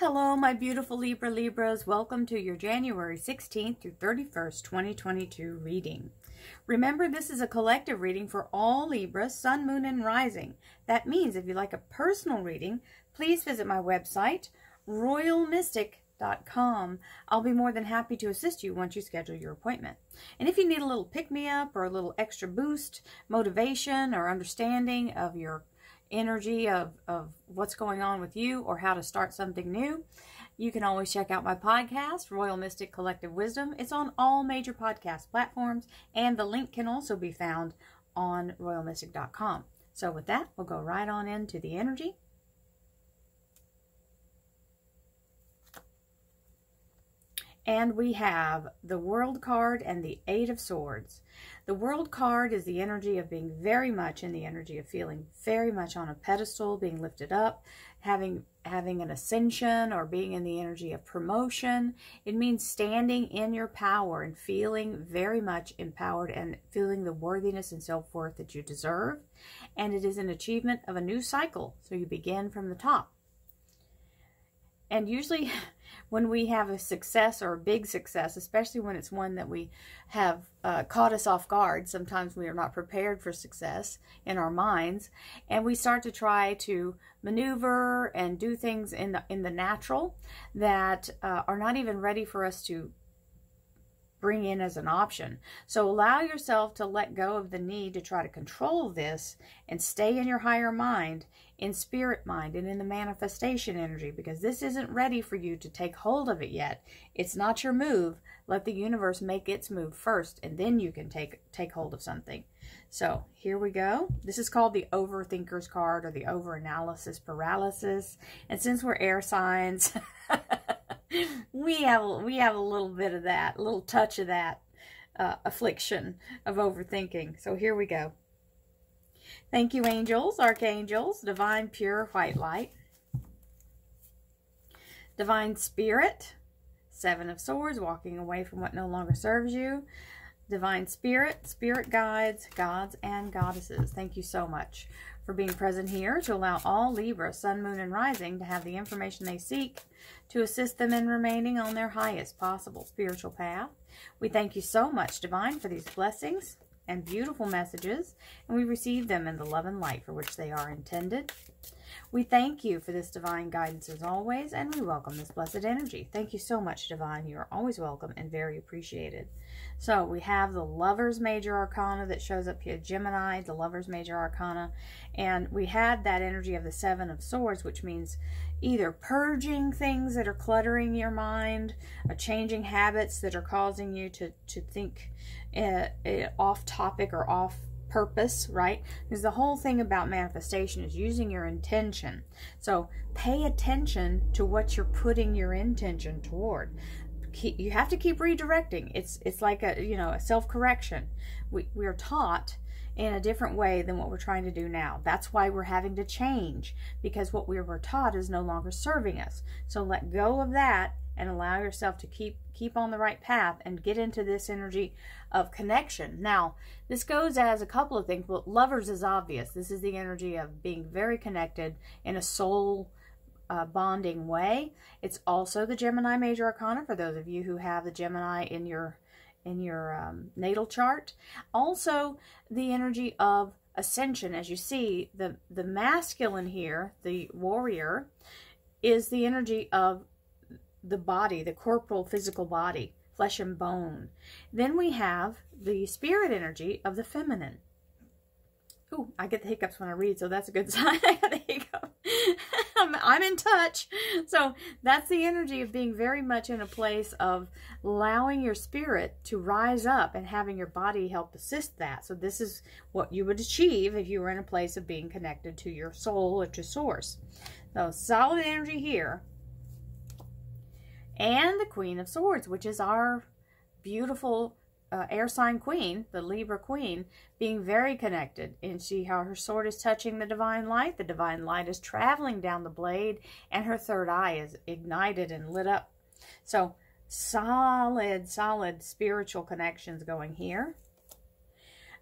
Hello, my beautiful Libras. Welcome to your January 16th through 31st, 2022 reading. Remember, this is a collective reading for all Libras, Sun, Moon, and Rising. That means if you'd like a personal reading, please visit my website, royalmystic.com. I'll be more than happy to assist you once you schedule your appointment. And if you need a little pick-me-up or a little extra boost, motivation, or understanding of your energy of what's going on with you or how to start something new, you can always check out my podcast, Royal Mystic Collective Wisdom. It's on all major podcast platforms, and the link can also be found on royalmystic.com. So with that, we'll go right on into the energy. And we have the World card and the Eight of Swords. The World card is the energy of being very much in the energy of feeling very much on a pedestal, being lifted up, having an ascension, or being in the energy of promotion. It means standing in your power and feeling very much empowered and feeling the worthiness and self-worth that you deserve. And it is an achievement of a new cycle. So you begin from the top. And usually when we have a success or a big success, especially when it's one that we have caught us off guard, sometimes we are not prepared for success in our minds, and we start to try to maneuver and do things in the natural that are not even ready for us to bring in as an option. So allow yourself to let go of the need to try to control this and stay in your higher mind, in spirit mind, and in the manifestation energy, because this isn't ready for you to take hold of it yet. It's not your move. Let the universe make its move first, and then you can take hold of something. So here we go. This is called the Overthinkers Card, or the Overanalysis Paralysis. And since we're air signs, we have a little bit of that, a little touch of that affliction of overthinking. So here we go. Thank you, angels, archangels, divine pure white light, divine spirit, Seven of Swords, walking away from what no longer serves you, divine spirit, spirit guides, gods and goddesses. Thank you so much for being present here to allow all Libra, Sun, Moon, and Rising to have the information they seek to assist them in remaining on their highest possible spiritual path. We thank you so much, Divine, for these blessings and beautiful messages, and we receive them in the love and light for which they are intended. We thank you for this divine guidance as always, and we welcome this blessed energy. Thank you so much, Divine. You are always welcome and very appreciated. So we have the Lover's Major Arcana that shows up here, Gemini, the Lover's Major Arcana, and we had that energy of the Seven of Swords, which means either purging things that are cluttering your mind, or changing habits that are causing you to think off topic or off purpose, right? Because the whole thing about manifestation is using your intention. So pay attention to what you're putting your intention toward. You have to keep redirecting. It's like a self-correction. We are taught in a different way than what we're trying to do now. That's why we're having to change, because what we were taught is no longer serving us. So let go of that and allow yourself to keep on the right path and get into this energy of connection. Now, this goes as a couple of things. Well, Lovers is obvious. This is the energy of being very connected in a soul bonding way. It's also the Gemini Major Arcana for those of you who have the Gemini in your natal chart. Also, the energy of ascension. As you see, the masculine here, the warrior, is the energy of the body, the corporal physical body, flesh and bone. Then we have the spirit energy of the feminine. Ooh, I get the hiccups when I read, so that's a good sign. I got the hiccup. I'm in touch. So that's the energy of being very much in a place of allowing your spirit to rise up and having your body help assist that. So this is what you would achieve if you were in a place of being connected to your soul or to source. So solid energy here. And the Queen of Swords, which is our beautiful air sign queen, the Libra queen, being very connected. And see how her sword is touching the divine light. The divine light is traveling down the blade, and her third eye is ignited and lit up. So solid spiritual connections going here.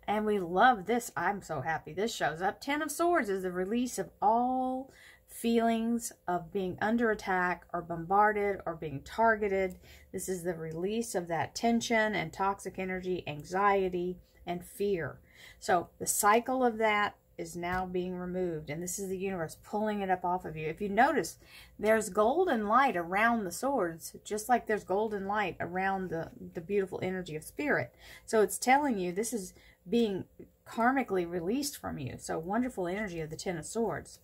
And we love this. I'm so happy this shows up. Ten of Swords is the release of all feelings of being under attack or bombarded or being targeted. This is the release of that tension and toxic energy, anxiety, and fear. So the cycle of that is now being removed, and this is the universe pulling it up off of you. If you notice, there's golden light around the swords, just like there's golden light around the beautiful energy of spirit. So it's telling you this is being karmically released from you. So wonderful energy of the Ten of Swords.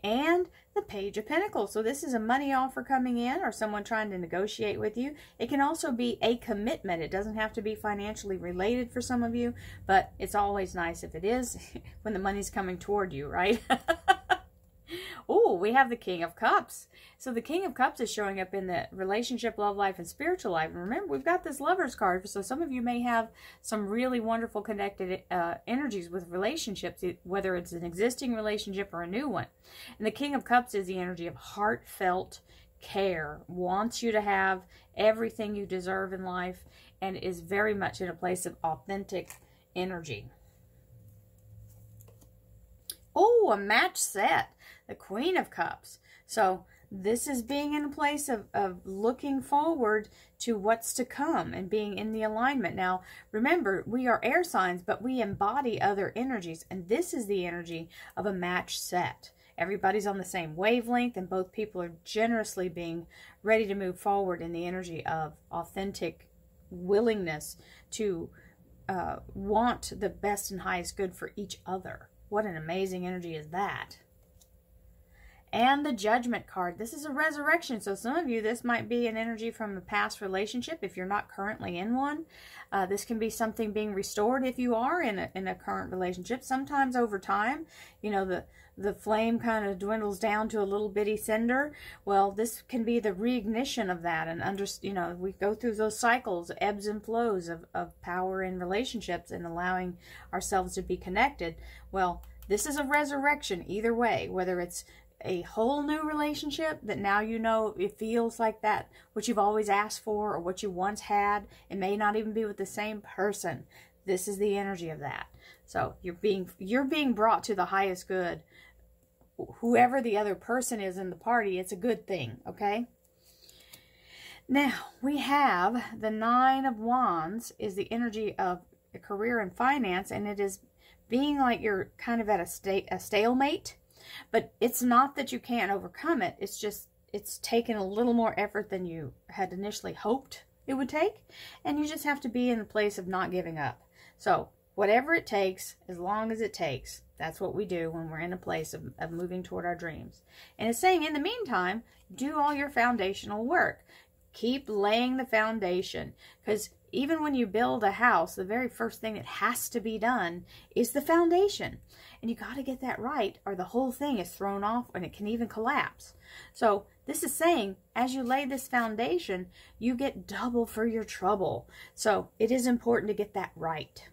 And the Page of Pentacles. So this is a money offer coming in, or someone trying to negotiate with you. It can also be a commitment. It doesn't have to be financially related for some of you, but it's always nice if it is when the money's coming toward you, right? Oh, we have the King of Cups. So the King of Cups is showing up in the relationship, love life, and spiritual life. And remember, we've got this Lovers card. So some of you may have some really wonderful connected energies with relationships, whether it's an existing relationship or a new one. And the King of Cups is the energy of heartfelt care, wants you to have everything you deserve in life, and is very much in a place of authentic energy. Oh, a match set. The Queen of Cups. So this is being in a place of looking forward to what's to come and being in the alignment. Now, remember, we are air signs, but we embody other energies. And this is the energy of a match set. Everybody's on the same wavelength, and both people are generously being ready to move forward in the energy of authentic willingness to want the best and highest good for each other. What an amazing energy is that. And the Judgment card. This is a resurrection. So some of you, this might be an energy from a past relationship if you're not currently in one. This can be something being restored if you are in a current relationship. Sometimes over time, you know, the flame kind of dwindles down to a little bitty cinder. Well, this can be the reignition of that. And you know, we go through those cycles, ebbs and flows of power in relationships and allowing ourselves to be connected. Well, this is a resurrection either way, whether it's a whole new relationship that now you know it feels like that, what you've always asked for or what you once had. It may not even be with the same person. This is the energy of that. So you're being brought to the highest good. Whoever the other person is in the party, it's a good thing, okay? Now, we have the Nine of Wands is the energy of a career and finance, and it is being like you're kind of at a stalemate. But it's not that you can't overcome it. It's just, it's taken a little more effort than you had initially hoped it would take. And you just have to be in a place of not giving up. So whatever it takes, as long as it takes, that's what we do when we're in a place of moving toward our dreams. And it's saying, in the meantime, do all your foundational work. Keep laying the foundation. Because even when you build a house, the very first thing that has to be done is the foundation. And you got to get that right, or the whole thing is thrown off and it can even collapse. So this is saying, as you lay this foundation, you get double for your trouble. So it is important to get that right.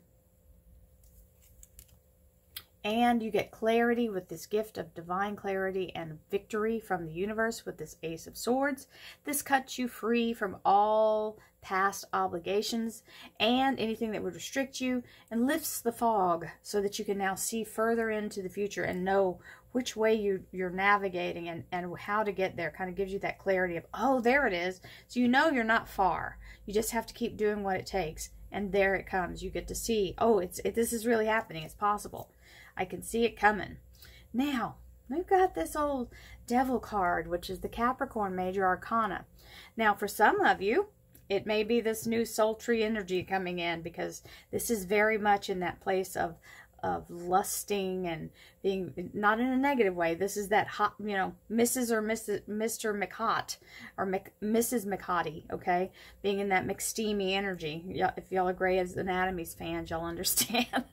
And you get clarity with this gift of divine clarity and victory from the universe with this Ace of Swords. This cuts you free from all past obligations and anything that would restrict you, and lifts the fog so that you can now see further into the future and know which way you're navigating and how to get there. Kind of gives you that clarity of, oh, there it is. So you know you're not far. You just have to keep doing what it takes. And there it comes. You get to see, oh, this is really happening. It's possible. I can see it coming. Now, we've got this old Devil card, which is the Capricorn Major Arcana. Now, for some of you, it may be this new sultry energy coming in, because this is very much in that place of lusting and being, not in a negative way. This is that hot, you know, Mrs. or Mr. McHot or Mrs. McHottie, okay? Being in that McSteamy energy. If y'all are Grey's Anatomy's fans, y'all understand.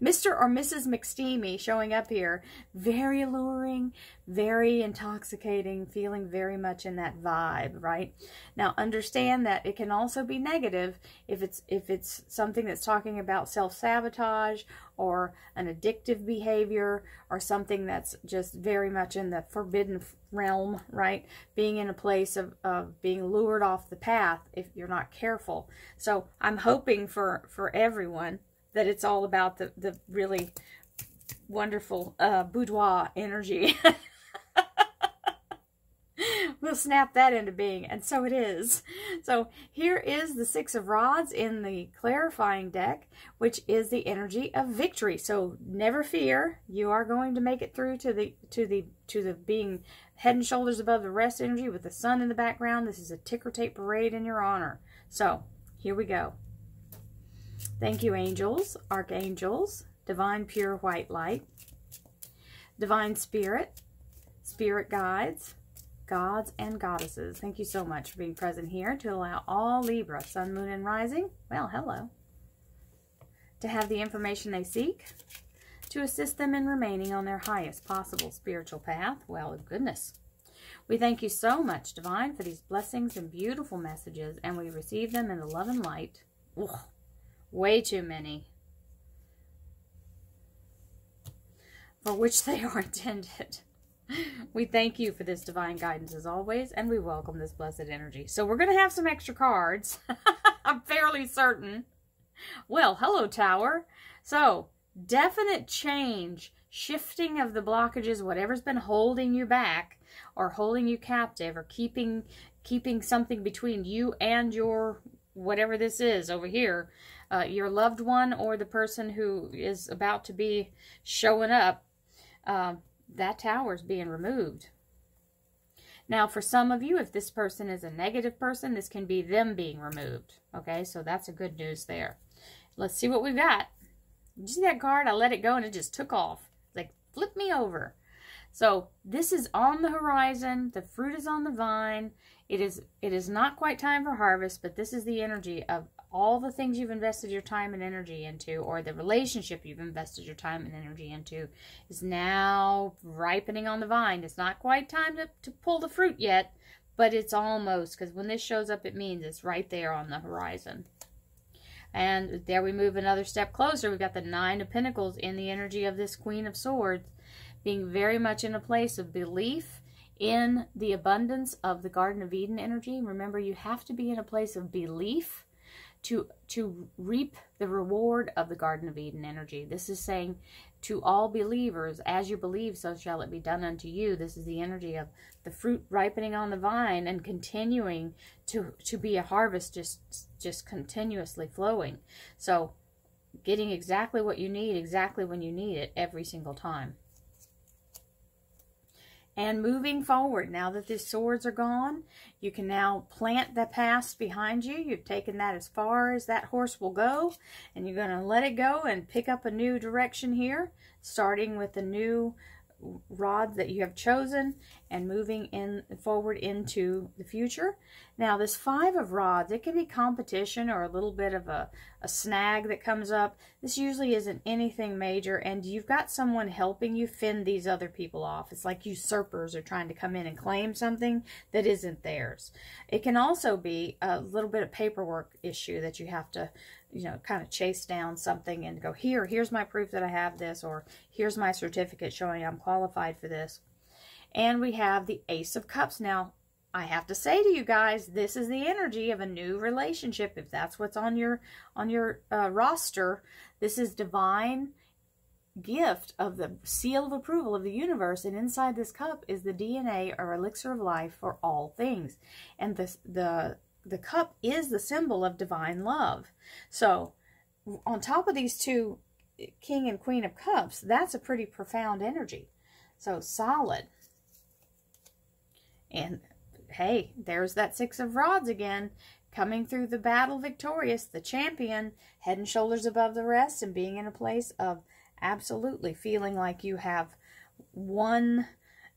Mr. or Mrs. McSteamy showing up here. Very alluring, very intoxicating, feeling very much in that vibe, right? Now, understand that it can also be negative if it's something that's talking about self-sabotage or an addictive behavior or something that's just very much in the forbidden realm, right? Being in a place of being lured off the path if you're not careful. So I'm hoping for everyone that it's all about the really wonderful boudoir energy. We'll snap that into being, and so it is. So here is the Six of Rods in the clarifying deck, which is the energy of victory. So never fear, you are going to make it through to the being head and shoulders above the rest energy with the sun in the background. This is a ticker tape parade in your honor. So here we go. Thank you, angels, archangels, divine pure white light, divine spirit, spirit guides, gods and goddesses. Thank you so much for being present here to allow all Libra, sun, moon, and rising, well, hello, to have the information they seek to assist them in remaining on their highest possible spiritual path. Well, goodness. We thank you so much, Divine, for these blessings and beautiful messages, and we receive them in the love and light. Ugh, way too many, for which they are intended. We thank you for this divine guidance as always, and we welcome this blessed energy. So we're going to have some extra cards. I'm fairly certain. Well, hello, Tower. So, definite change, shifting of the blockages, whatever's been holding you back or holding you captive or keeping something between you and your, whatever this is over here, your loved one or the person who is about to be showing up. That tower is being removed. Now, for some of you, if this person is a negative person, this can be them being removed. Okay, so that's a good news there. Let's see what we've got. Did you see that card? I let it go and it just took off. It's like, flip me over. So this is on the horizon. The fruit is on the vine. It is not quite time for harvest, but this is the energy of all the things you've invested your time and energy into, or the relationship you've invested your time and energy into, is now ripening on the vine. It's not quite time to pull the fruit yet, but it's almost, because when this shows up, it means it's right there on the horizon. And there we move another step closer. We've got the Nine of Pentacles in the energy of this Queen of Swords, being very much in a place of belief in the abundance of the Garden of Eden energy. Remember, you have to be in a place of belief to reap the reward of the Garden of Eden energy. This is saying to all believers, as you believe, so shall it be done unto you. This is the energy of the fruit ripening on the vine and continuing to be a harvest, just continuously flowing. So getting exactly what you need, exactly when you need it, every single time. And moving forward, now that these swords are gone, you can now plant the past behind you. You've taken that as far as that horse will go, and you're going to let it go and pick up a new direction here, starting with the new rod that you have chosen and moving forward into the future. Now, this Five of Rods, it can be competition or a little bit of a snag that comes up. This usually isn't anything major, and you've got someone helping you fend these other people off. It's like usurpers are trying to come in and claim something that isn't theirs. It can also be a little bit of paperwork issue that you have to, you know, kind of chase down something and go, here's my proof that I have this, or here's my certificate showing I'm qualified for this. And we have the Ace of Cups. Now, I have to say to you guys, this is the energy of a new relationship. If that's what's on your roster, this is divine gift of the seal of approval of the universe, and inside this cup is the DNA or elixir of life for all things. And the cup is the symbol of divine love. So on top of these two, King and Queen of Cups, that's a pretty profound energy. So solid. And hey, there's that Six of Rods again, coming through the battle victorious, the champion, head and shoulders above the rest, and being in a place of absolutely feeling like you have won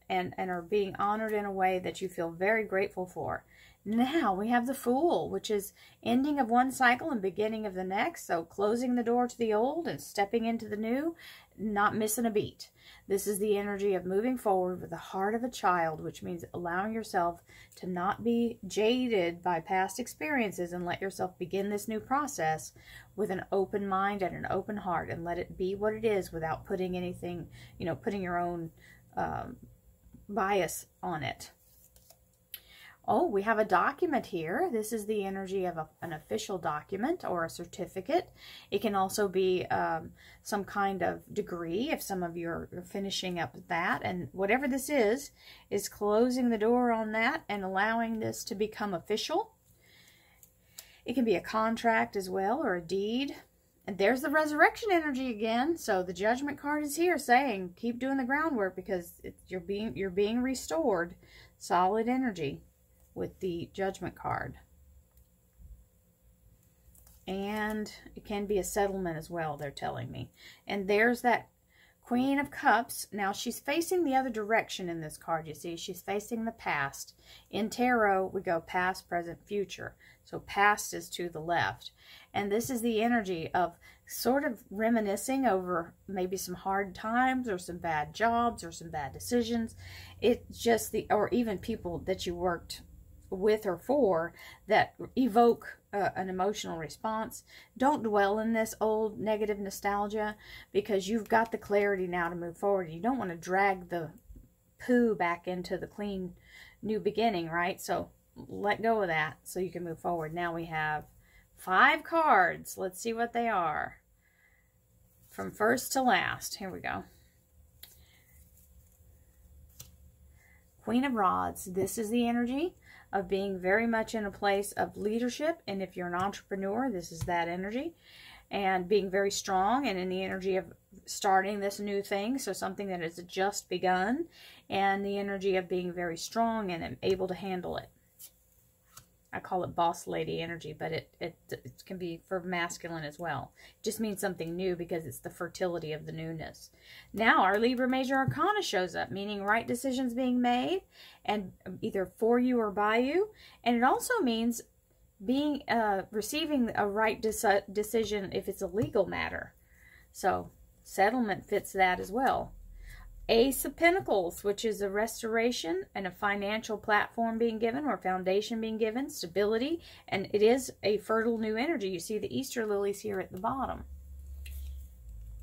and are being honored in a way that you feel very grateful for. Now we have the Fool, which is ending of one cycle and beginning of the next. So closing the door to the old and stepping into the new, not missing a beat. This is the energy of moving forward with the heart of a child, which means allowing yourself to not be jaded by past experiences and let yourself begin this new process with an open mind and an open heart, and let it be what it is without putting anything, you know, putting your own bias on it. Oh, we have a document here. This is the energy of an official document or a certificate. It can also be some kind of degree if some of you are finishing up that. And whatever this is closing the door on that and allowing this to become official. It can be a contract as well, or a deed. And there's the resurrection energy again. So the Judgment card is here saying, keep doing the groundwork because you're being restored. Solid energy with the Judgment card. And it can be a settlement as well, they're telling me. And there's that Queen of Cups. Now she's facing the other direction in this card, you see. She's facing the past. In tarot, we go past, present, future. So past is to the left. And this is the energy of sort of reminiscing over maybe some hard times or some bad jobs or some bad decisions. It's just or even people that you worked with or for that evoke an emotional response. Don't dwell in this old negative nostalgia because you've got the clarity now to move forward. You don't want to drag the poo back into the clean new beginning, right? So let go of that so you can move forward. Now we have 5 cards. Let's see what they are. From first to last. Here we go. Queen of Rods. This is the energy of being very much in a place of leadership. And if you're an entrepreneur, this is that energy. And being very strong and in the energy of starting this new thing. So something that has just begun. And the energy of being very strong and able to handle it. I call it boss lady energy, but it can be for masculine as well. It just means something new because it's the fertility of the newness. Now our Libra Major Arcana shows up, meaning right decisions being made, and either for you or by you. And it also means being receiving a right decision if it's a legal matter. So settlement fits that as well. Ace of Pentacles, which is a restoration and a financial platform being given or foundation being given, stability, and it is a fertile new energy. You see the Easter lilies here at the bottom.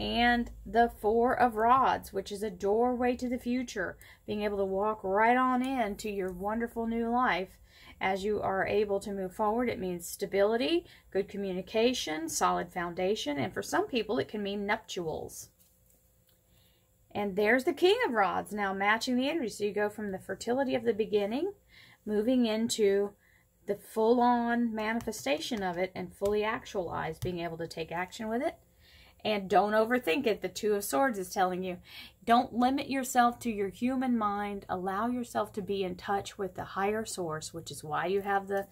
And the 4 of Rods, which is a doorway to the future, being able to walk right on into your wonderful new life as you are able to move forward. It means stability, good communication, solid foundation, and for some people it can mean nuptials. And there's the King of Rods now matching the energy. So you go from the fertility of the beginning, moving into the full-on manifestation of it and fully actualized, being able to take action with it. And don't overthink it. The 2 of Swords is telling you, don't limit yourself to your human mind. Allow yourself to be in touch with the higher source, which is why you have the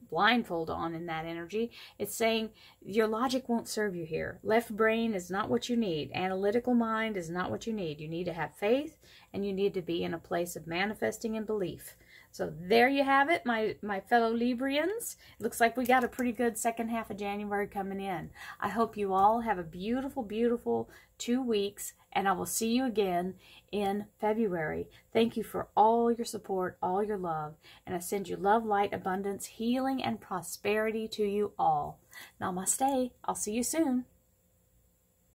blindfold on in that energy. It's saying your logic won't serve you here. Left brain is not what you need. Analytical mind is not what you need. You need to have faith and you need to be in a place of manifesting and belief. So there you have it, my fellow Librians. It looks like we got a pretty good second half of January coming in. I hope you all have a beautiful, beautiful 2 weeks, and I will see you again in February. Thank you for all your support, all your love, and I send you love, light, abundance, healing, and prosperity to you all. Namaste. I'll see you soon.